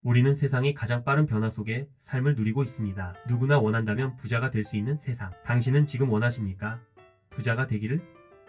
우리는 세상의 가장 빠른 변화 속에 삶을 누리고 있습니다. 누구나 원한다면 부자가 될 수 있는 세상. 당신은 지금 원하십니까? 부자가 되기를?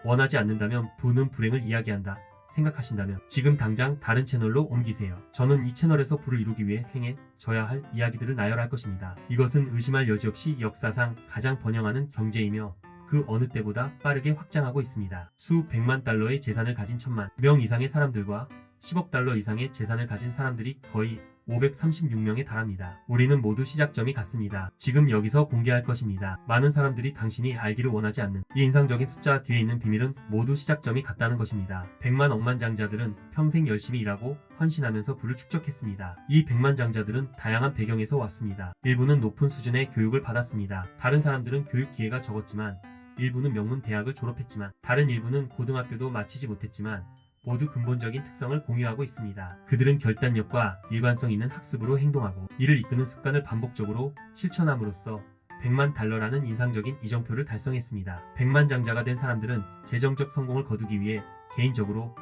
원하지 않는다면 부는 불행을 이야기한다 생각하신다면 지금 당장 다른 채널로 옮기세요. 저는 이 채널에서 부를 이루기 위해 행해져야 할 이야기들을 나열할 것입니다. 이것은 의심할 여지 없이 역사상 가장 번영하는 경제이며 그 어느 때보다 빠르게 확장하고 있습니다. 수백만 달러의 재산을 가진 1000명 이상의 사람들과 10억 달러 이상의 재산을 가진 사람들이 거의 536명에 달합니다. 우리는 모두 시작점이 같습니다. 지금 여기서 공개할 것입니다. 많은 사람들이 당신이 알기를 원하지 않는 이 인상적인 숫자 뒤에 있는 비밀은 모두 시작점이 같다는 것입니다. 100만 억만장자들은 평생 열심히 일하고 헌신하면서 부를 축적했습니다. 이 백만장자들은 다양한 배경에서 왔습니다. 일부는 높은 수준의 교육을 받았습니다. 다른 사람들은 교육 기회가 적었지만 일부는 명문 대학을 졸업했지만 다른 일부는 고등학교도 마치지 못했지만 모두 근본적인 특성을 공유하고 있습니다. 그들은 결단력과 일관성 있는 학습으로 행동하고 이를 이끄는 습관을 반복적으로 실천함으로써 100만 달러라는 인상적인 이정표를 달성했습니다. 백만장자가 된 사람들은 재정적 성공을 거두기 위해 개인적으로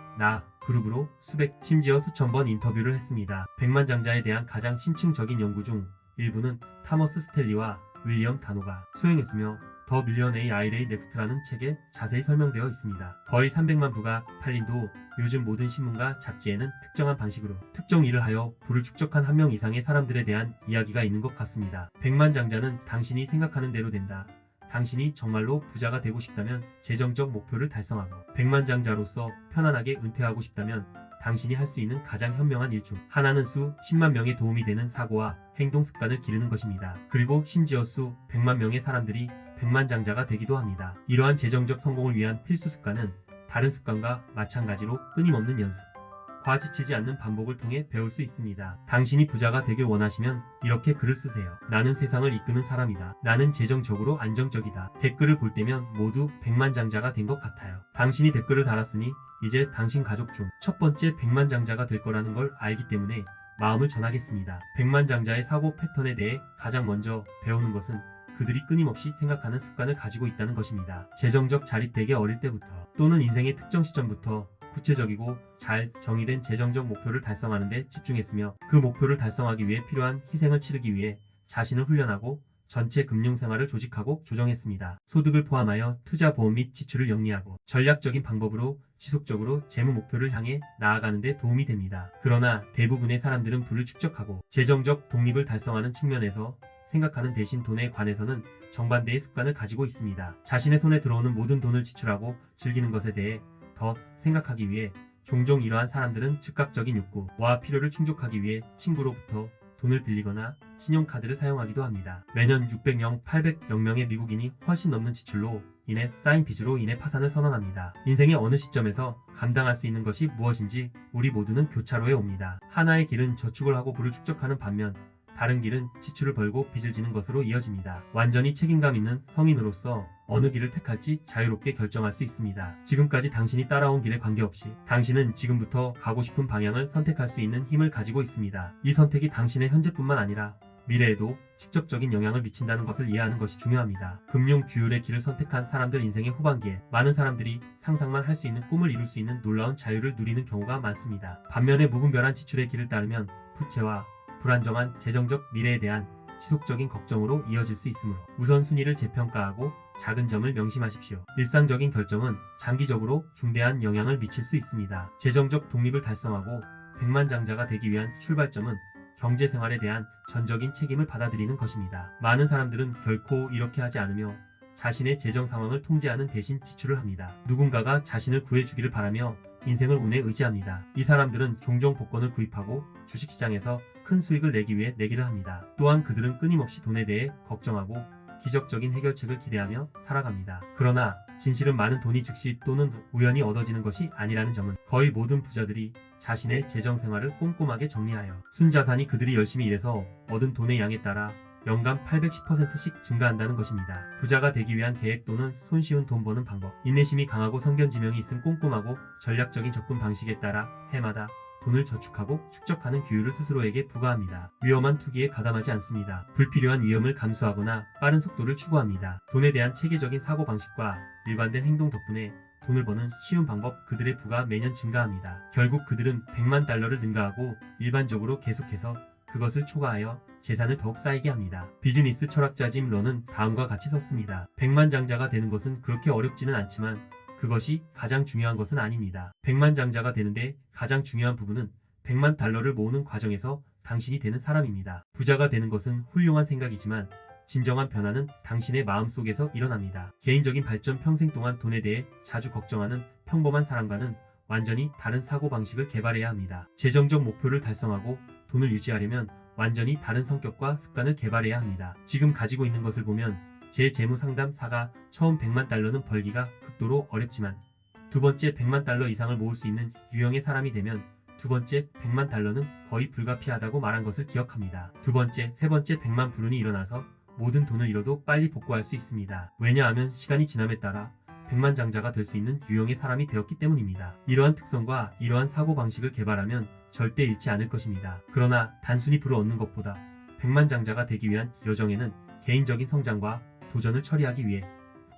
그룹으로 수백 심지어 수천 번 인터뷰를 했습니다. 백만장자에 대한 가장 심층적인 연구 중 일부는 타머스 스텔리와 윌리엄 다노가 수행했으며 더 밀리언의 아이레이 넥스트라는 책에 자세히 설명되어 있습니다. 거의 300만 부가 팔린 도 요즘 모든 신문과 잡지에는 특정한 방식으로 특정 일을 하여 부를 축적한 한 명 이상의 사람들에 대한 이야기가 있는 것 같습니다. 백만장자는 당신이 생각하는 대로 된다. 당신이 정말로 부자가 되고 싶다면 재정적 목표를 달성하고 백만장자로서 편안하게 은퇴하고 싶다면 당신이 할 수 있는 가장 현명한 일 중 하나는 수 10만 명에 도움이 되는 사고와 행동 습관을 기르는 것입니다. 그리고 심지어 수 100만 명의 사람들이 백만장자가 되기도 합니다. 이러한 재정적 성공을 위한 필수 습관은 다른 습관과 마찬가지로 끊임없는 연습, 과 지치지 않는 반복을 통해 배울 수 있습니다. 당신이 부자가 되길 원하시면 이렇게 글을 쓰세요. 나는 세상을 이끄는 사람이다. 나는 재정적으로 안정적이다. 댓글을 볼 때면 모두 백만장자가 된 것 같아요. 당신이 댓글을 달았으니 이제 당신 가족 중 첫 번째 백만장자가 될 거라는 걸 알기 때문에 마음을 전하겠습니다. 백만장자의 사고 패턴에 대해 가장 먼저 배우는 것은 그들이 끊임없이 생각하는 습관을 가지고 있다는 것입니다. 재정적 자립 되게 어릴 때부터 또는 인생의 특정 시점부터 구체적이고 잘 정의된 재정적 목표를 달성하는 데 집중했으며 그 목표를 달성하기 위해 필요한 희생을 치르기 위해 자신을 훈련하고 전체 금융생활을 조직하고 조정했습니다. 소득을 포함하여 투자, 보험 및 지출을 영리하고 전략적인 방법으로 지속적으로 재무 목표를 향해 나아가는 데 도움이 됩니다. 그러나 대부분의 사람들은 부를 축적하고 재정적 독립을 달성하는 측면에서 생각하는 대신 돈에 관해서는 정반대의 습관을 가지고 있습니다. 자신의 손에 들어오는 모든 돈을 지출하고 즐기는 것에 대해 더 생각하기 위해 종종 이러한 사람들은 즉각적인 욕구와 필요를 충족하기 위해 친구로부터 돈을 빌리거나 신용카드를 사용하기도 합니다. 매년 600명, 800명의 미국인이 훨씬 넘는 지출로 인해 쌓인 빚으로 인해 파산을 선언합니다. 인생의 어느 시점에서 감당할 수 있는 것이 무엇인지 우리 모두는 교차로에 옵니다. 하나의 길은 저축을 하고 부를 축적하는 반면 다른 길은 지출을 벌고 빚을 지는 것으로 이어집니다. 완전히 책임감 있는 성인으로서 어느 길을 택할지 자유롭게 결정할 수 있습니다. 지금까지 당신이 따라온 길에 관계없이 당신은 지금부터 가고 싶은 방향을 선택할 수 있는 힘을 가지고 있습니다. 이 선택이 당신의 현재뿐만 아니라 미래에도 직접적인 영향을 미친다는 것을 이해하는 것이 중요합니다. 금융 규율의 길을 선택한 사람들 인생의 후반기에 많은 사람들이 상상만 할 수 있는 꿈을 이룰 수 있는 놀라운 자유를 누리는 경우가 많습니다. 반면에 무분별한 지출의 길을 따르면 부채와 불안정한 재정적 미래에 대한 지속적인 걱정으로 이어질 수 있으므로 우선순위를 재평가하고 작은 점을 명심하십시오. 일상적인 결정은 장기적으로 중대한 영향을 미칠 수 있습니다. 재정적 독립을 달성하고 백만장자가 되기 위한 출발점은 경제생활에 대한 전적인 책임을 받아들이는 것입니다. 많은 사람들은 결코 이렇게 하지 않으며 자신의 재정 상황을 통제하는 대신 지출을 합니다. 누군가가 자신을 구해주기를 바라며 인생을 운에 의지합니다. 이 사람들은 종종 복권을 구입하고 주식시장에서 큰 수익을 내기 위해 내기를 합니다. 또한 그들은 끊임없이 돈에 대해 걱정하고 기적적인 해결책을 기대하며 살아갑니다. 그러나 진실은 많은 돈이 즉시 또는 우연히 얻어지는 것이 아니라는 점은 거의 모든 부자들이 자신의 재정 생활을 꼼꼼하게 정리하여 순자산이 그들이 열심히 일해서 얻은 돈의 양에 따라 연간 810%씩 증가한다는 것입니다. 부자가 되기 위한 계획 또는 손쉬운 돈 버는 방법, 인내심이 강하고 성견지명이 있음 꼼꼼하고 전략적인 접근 방식에 따라 해마다 돈을 저축하고 축적하는 규율을 스스로에게 부과합니다. 위험한 투기에 가담하지 않습니다. 불필요한 위험을 감수하거나 빠른 속도를 추구합니다. 돈에 대한 체계적인 사고방식과 일관된 행동 덕분에 돈을 버는 쉬운 방법, 그들의 부가 매년 증가합니다. 결국 그들은 100만 달러를 능가하고 일반적으로 계속해서 그것을 초과하여 재산을 더욱 쌓이게 합니다. 비즈니스 철학자 짐 런은 다음과 같이 썼습니다. 백만장자가 되는 것은 그렇게 어렵지는 않지만 그것이 가장 중요한 것은 아닙니다. 백만장자가 되는데 가장 중요한 부분은 100만 달러를 모으는 과정에서 당신이 되는 사람입니다. 부자가 되는 것은 훌륭한 생각이지만 진정한 변화는 당신의 마음속에서 일어납니다. 개인적인 발전 평생 동안 돈에 대해 자주 걱정하는 평범한 사람과는 완전히 다른 사고방식을 개발해야 합니다. 재정적 목표를 달성하고 돈을 유지하려면 완전히 다른 성격과 습관을 개발해야 합니다. 지금 가지고 있는 것을 보면 제 재무상담사가 처음 100만 달러는 벌기가 극도로 어렵지만 두 번째 100만 달러 이상을 모을 수 있는 유형의 사람이 되면 두 번째 100만 달러는 거의 불가피하다고 말한 것을 기억합니다. 두 번째, 세 번째 100만 불운이 일어나서 모든 돈을 잃어도 빨리 복구할 수 있습니다. 왜냐하면 시간이 지남에 따라 백만장자가 될 수 있는 유형의 사람이 되었기 때문입니다. 이러한 특성과 이러한 사고방식을 개발하면 절대 잃지 않을 것입니다. 그러나 단순히 부를 얻는 것보다 백만장자가 되기 위한 여정에는 개인적인 성장과 도전을 처리하기 위해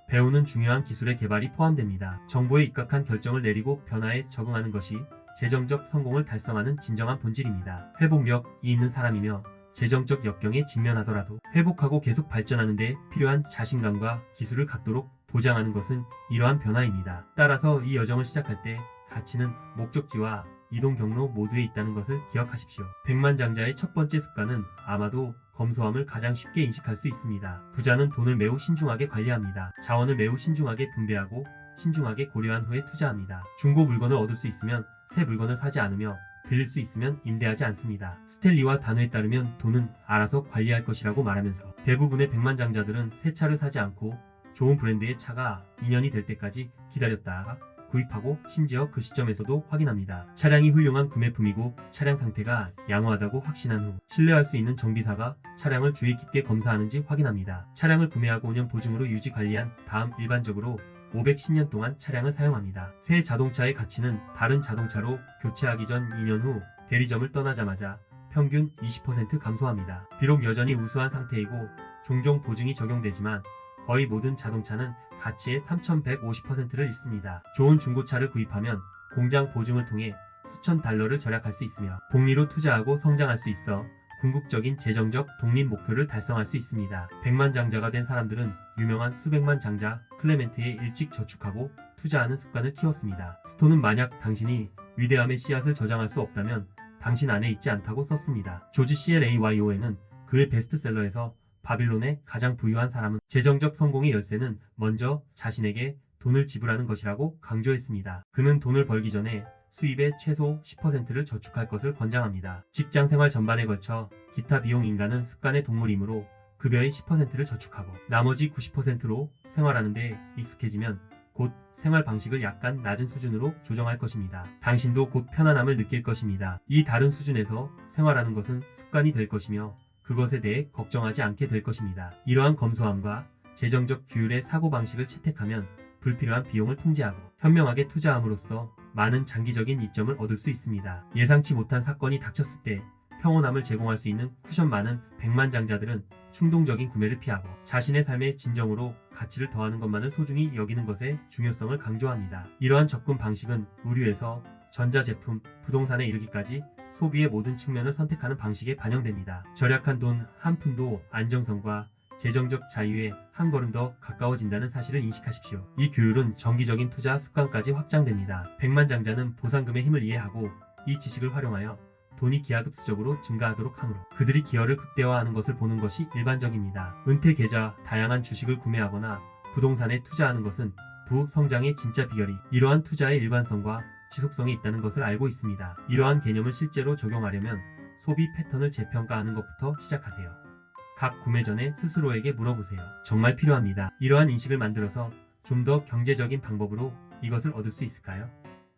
배우는 중요한 기술의 개발이 포함됩니다. 정보에 입각한 결정을 내리고 변화에 적응하는 것이 재정적 성공을 달성하는 진정한 본질입니다. 회복력이 있는 사람이며 재정적 역경에 직면하더라도 회복하고 계속 발전하는 데 필요한 자신감과 기술을 갖도록 보장하는 것은 이러한 변화입니다. 따라서 이 여정을 시작할 때 가치는 목적지와 이동 경로 모두에 있다는 것을 기억하십시오. 백만장자의 첫 번째 습관은 아마도 검소함을 가장 쉽게 인식할 수 있습니다. 부자는 돈을 매우 신중하게 관리합니다. 자원을 매우 신중하게 분배하고 신중하게 고려한 후에 투자합니다. 중고 물건을 얻을 수 있으면 새 물건을 사지 않으며 빌릴 수 있으면 임대하지 않습니다. 스탠리와 단어에 따르면 돈은 알아서 관리할 것이라고 말하면서 대부분의 백만장자들은 새 차를 사지 않고 좋은 브랜드의 차가 2년이 될 때까지 기다렸다가 구입하고 심지어 그 시점에서도 확인합니다. 차량이 훌륭한 구매품이고 차량 상태가 양호하다고 확신한 후 신뢰할 수 있는 정비사가 차량을 주의 깊게 검사하는지 확인합니다. 차량을 구매하고 5년 보증으로 유지 관리한 다음 일반적으로 510년 동안 차량을 사용합니다. 새 자동차의 가치는 다른 자동차로 교체하기 전 2년 후 대리점을 떠나자마자 평균 20% 감소합니다. 비록 여전히 우수한 상태이고 종종 보증이 적용되지만 거의 모든 자동차는 가치의 3150%를 잃습니다. 좋은 중고차를 구입하면 공장 보증을 통해 수천 달러를 절약할 수 있으며 복리로 투자하고 성장할 수 있어 궁극적인 재정적 독립 목표를 달성할 수 있습니다. 백만장자가 된 사람들은 유명한 수백만 장자 클레멘트에 일찍 저축하고 투자하는 습관을 키웠습니다. 스톤은 만약 당신이 위대함의 씨앗을 저장할 수 없다면 당신 안에 있지 않다고 썼습니다. 조지 CLAYON은 그의 베스트셀러에서 바빌론의 가장 부유한 사람은 재정적 성공의 열쇠는 먼저 자신에게 돈을 지불하는 것이라고 강조했습니다. 그는 돈을 벌기 전에 수입의 최소 10%를 저축할 것을 권장합니다. 직장 생활 전반에 걸쳐 기타 비용 인간은 습관의 동물이므로 급여의 10%를 저축하고 나머지 90%로 생활하는 데 익숙해지면 곧 생활 방식을 약간 낮은 수준으로 조정할 것입니다. 당신도 곧 편안함을 느낄 것입니다. 이 다른 수준에서 생활하는 것은 습관이 될 것이며 그것에 대해 걱정하지 않게 될 것입니다. 이러한 검소함과 재정적 규율의 사고방식을 채택하면 불필요한 비용을 통제하고 현명하게 투자함으로써 많은 장기적인 이점을 얻을 수 있습니다. 예상치 못한 사건이 닥쳤을 때 평온함을 제공할 수 있는 쿠션 많은 백만장자들은 충동적인 구매를 피하고 자신의 삶의 진정으로 가치를 더하는 것만을 소중히 여기는 것의 중요성을 강조합니다. 이러한 접근 방식은 의류에서 전자제품, 부동산에 이르기까지 소비의 모든 측면을 선택하는 방식에 반영됩니다. 절약한 돈 한 푼도 안정성과 재정적 자유에 한 걸음 더 가까워진다는 사실을 인식하십시오. 이 규율은 정기적인 투자 습관까지 확장됩니다. 백만장자는 보상금의 힘을 이해하고 이 지식을 활용하여 돈이 기하급수적으로 증가하도록 하므로 그들이 기여를 극대화하는 것을 보는 것이 일반적입니다. 은퇴 계좌, 다양한 주식을 구매하거나 부동산에 투자하는 것은 부성장의 진짜 비결이 이러한 투자의 일관성과 지속성이 있다는 것을 알고 있습니다. 이러한 개념을 실제로 적용하려면 소비 패턴을 재평가하는 것부터 시작하세요. 각 구매 전에 스스로에게 물어보세요. 정말 필요합니다. 이러한 인식을 만들어서 좀 더 경제적인 방법으로 이것을 얻을 수 있을까요?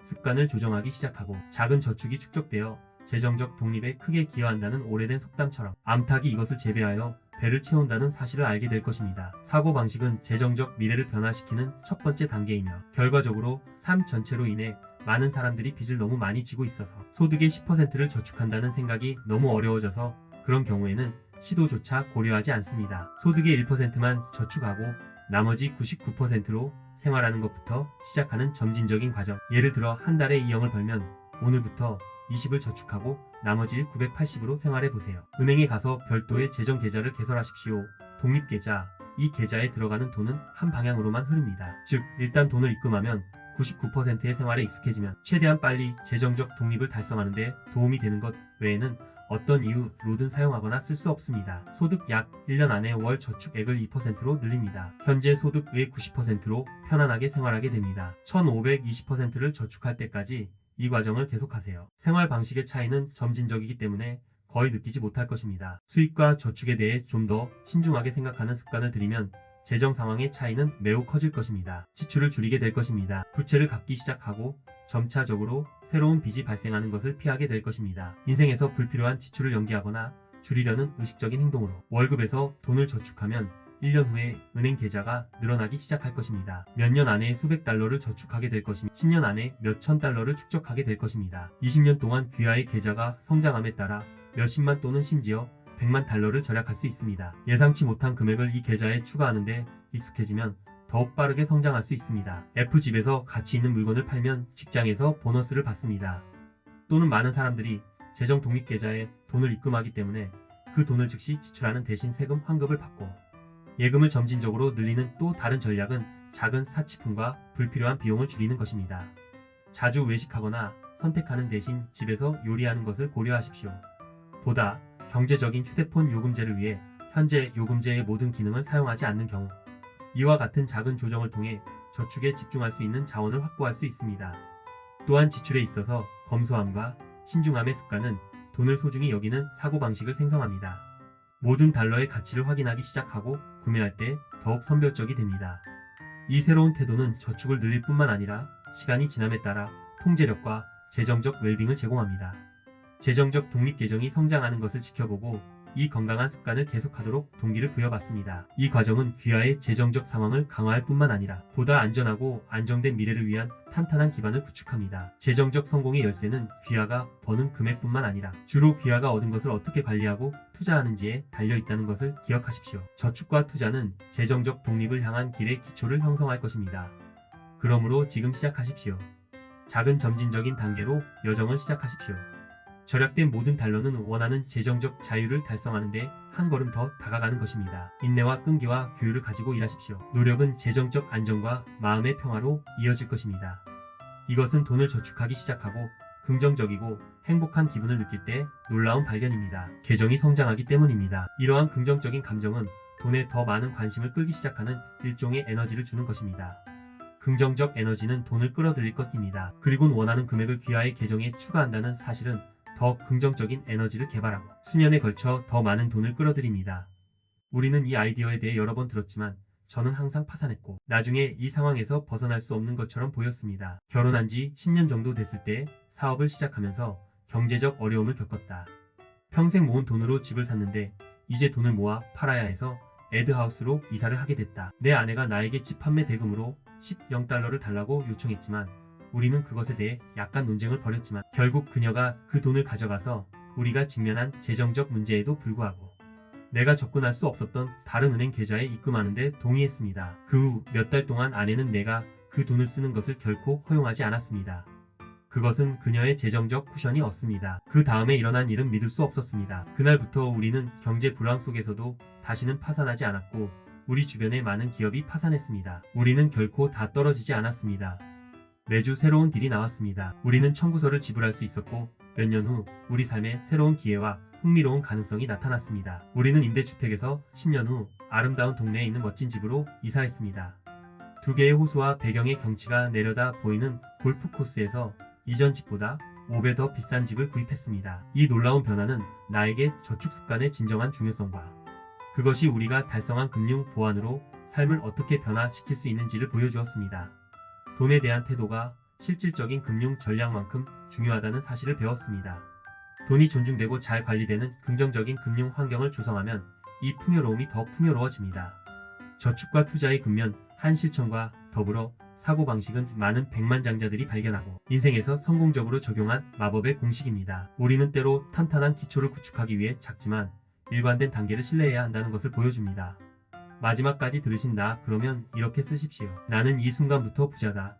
습관을 조정하기 시작하고 작은 저축이 축적되어 재정적 독립에 크게 기여한다는 오래된 속담처럼 암탉이 이것을 재배하여 배를 채운다는 사실을 알게 될 것입니다. 사고방식은 재정적 미래를 변화시키는 첫 번째 단계이며 결과적으로 삶 전체로 인해 많은 사람들이 빚을 너무 많이 지고 있어서 소득의 10%를 저축한다는 생각이 너무 어려워져서 그런 경우에는 시도조차 고려하지 않습니다. 소득의 1%만 저축하고 나머지 99%로 생활하는 것부터 시작하는 점진적인 과정. 예를 들어 한 달에 2영을 벌면 오늘부터 20을 저축하고 나머지 일 980으로 생활해보세요. 은행에 가서 별도의 재정 계좌를 개설하십시오. 독립계좌, 이 계좌에 들어가는 돈은 한 방향으로만 흐릅니다. 즉, 일단 돈을 입금하면 99%의 생활에 익숙해지면 최대한 빨리 재정적 독립을 달성하는 데 도움이 되는 것 외에는 어떤 이유로든 사용하거나 쓸 수 없습니다. 소득 약 1년 안에 월 저축액을 2%로 늘립니다. 현재 소득의 90%로 편안하게 생활하게 됩니다. 1520%를 저축할 때까지 이 과정을 계속하세요. 생활 방식의 차이는 점진적이기 때문에 거의 느끼지 못할 것입니다. 수입과 저축에 대해 좀 더 신중하게 생각하는 습관을 들이면 재정 상황의 차이는 매우 커질 것입니다. 지출을 줄이게 될 것입니다. 부채를 갚기 시작하고 점차적으로 새로운 빚이 발생하는 것을 피하게 될 것입니다. 인생에서 불필요한 지출을 연기하거나 줄이려는 의식적인 행동으로 월급에서 돈을 저축하면 1년 후에 은행 계좌가 늘어나기 시작할 것입니다. 몇 년 안에 수백 달러를 저축하게 될 것이며 10년 안에 몇천 달러를 축적하게 될 것입니다. 20년 동안 귀하의 계좌가 성장함에 따라 몇십만 또는 심지어 100만 달러를 절약할 수 있습니다. 예상치 못한 금액을 이 계좌에 추가하는데 익숙해지면 더욱 빠르게 성장할 수 있습니다. F집에서 가치 있는 물건을 팔면 직장에서 보너스를 받습니다. 또는 많은 사람들이 재정 독립 계좌에 돈을 입금하기 때문에 그 돈을 즉시 지출하는 대신 세금 환급을 받고 예금을 점진적으로 늘리는 또 다른 전략은 작은 사치품과 불필요한 비용을 줄이는 것입니다. 자주 외식하거나 선택하는 대신 집에서 요리하는 것을 고려하십시오. 보다 경제적인 휴대폰 요금제를 위해 현재 요금제의 모든 기능을 사용하지 않는 경우 이와 같은 작은 조정을 통해 저축에 집중할 수 있는 자원을 확보할 수 있습니다. 또한 지출에 있어서 검소함과 신중함의 습관은 돈을 소중히 여기는 사고방식을 생성합니다. 모든 달러의 가치를 확인하기 시작하고 구매할 때 더욱 선별적이 됩니다. 이 새로운 태도는 저축을 늘릴 뿐만 아니라 시간이 지남에 따라 통제력과 재정적 웰빙을 제공합니다. 재정적 독립 계정이 성장하는 것을 지켜보고 이 건강한 습관을 계속하도록 동기를 부여받습니다. 이 과정은 귀하의 재정적 상황을 강화할 뿐만 아니라 보다 안전하고 안정된 미래를 위한 탄탄한 기반을 구축합니다. 재정적 성공의 열쇠는 귀하가 버는 금액뿐만 아니라 주로 귀하가 얻은 것을 어떻게 관리하고 투자하는지에 달려있다는 것을 기억하십시오. 저축과 투자는 재정적 독립을 향한 길의 기초를 형성할 것입니다. 그러므로 지금 시작하십시오. 작은 점진적인 단계로 여정을 시작하십시오. 절약된 모든 달러는 원하는 재정적 자유를 달성하는 데 한 걸음 더 다가가는 것입니다. 인내와 끈기와 규율을 가지고 일하십시오. 노력은 재정적 안정과 마음의 평화로 이어질 것입니다. 이것은 돈을 저축하기 시작하고 긍정적이고 행복한 기분을 느낄 때 놀라운 발견입니다. 계정이 성장하기 때문입니다. 이러한 긍정적인 감정은 돈에 더 많은 관심을 끌기 시작하는 일종의 에너지를 주는 것입니다. 긍정적 에너지는 돈을 끌어들일 것입니다. 그리고 원하는 금액을 귀하의 계정에 추가한다는 사실은 더 긍정적인 에너지를 개발하고 수년에 걸쳐 더 많은 돈을 끌어들입니다. 우리는 이 아이디어에 대해 여러 번 들었지만 저는 항상 파산했고 나중에 이 상황에서 벗어날 수 없는 것처럼 보였습니다. 결혼한 지 10년 정도 됐을 때 사업을 시작하면서 경제적 어려움을 겪었다. 평생 모은 돈으로 집을 샀는데 이제 돈을 모아 팔아야 해서 애드하우스로 이사를 하게 됐다. 내 아내가 나에게 집 판매 대금으로 10달러를 달라고 요청했지만 우리는 그것에 대해 약간 논쟁을 벌였지만 결국 그녀가 그 돈을 가져가서 우리가 직면한 재정적 문제에도 불구하고 내가 접근할 수 없었던 다른 은행 계좌에 입금하는 데 동의했습니다. 그 후 몇 달 동안 아내는 내가 그 돈을 쓰는 것을 결코 허용하지 않았습니다. 그것은 그녀의 재정적 쿠션이었습니다. 그 다음에 일어난 일은 믿을 수 없었습니다. 그날부터 우리는 경제 불황 속에서도 다시는 파산하지 않았고 우리 주변의 많은 기업이 파산했습니다. 우리는 결코 다 떨어지지 않았습니다. 매주 새로운 딜이 나왔습니다. 우리는 청구서를 지불할 수 있었고 몇 년 후 우리 삶에 새로운 기회와 흥미로운 가능성이 나타났습니다. 우리는 임대주택에서 10년 후 아름다운 동네에 있는 멋진 집으로 이사했습니다. 두 개의 호수와 배경의 경치가 내려다 보이는 골프 코스에서 이전 집보다 5배 더 비싼 집을 구입했습니다. 이 놀라운 변화는 나에게 저축 습관의 진정한 중요성과 그것이 우리가 달성한 금융 보안으로 삶을 어떻게 변화시킬 수 있는지를 보여주었습니다. 돈에 대한 태도가 실질적인 금융 전략만큼 중요하다는 사실을 배웠습니다. 돈이 존중되고 잘 관리되는 긍정적인 금융 환경을 조성하면 이 풍요로움이 더 풍요로워집니다. 저축과 투자의 근면 한 실천과 더불어 사고방식은 많은 백만장자들이 발견하고 인생에서 성공적으로 적용한 마법의 공식입니다. 우리는 때로 탄탄한 기초를 구축하기 위해 작지만 일관된 단계를 신뢰해야 한다는 것을 보여줍니다. 마지막까지 들으신다 그러면 이렇게 쓰십시오. 나는 이 순간부터 부자다.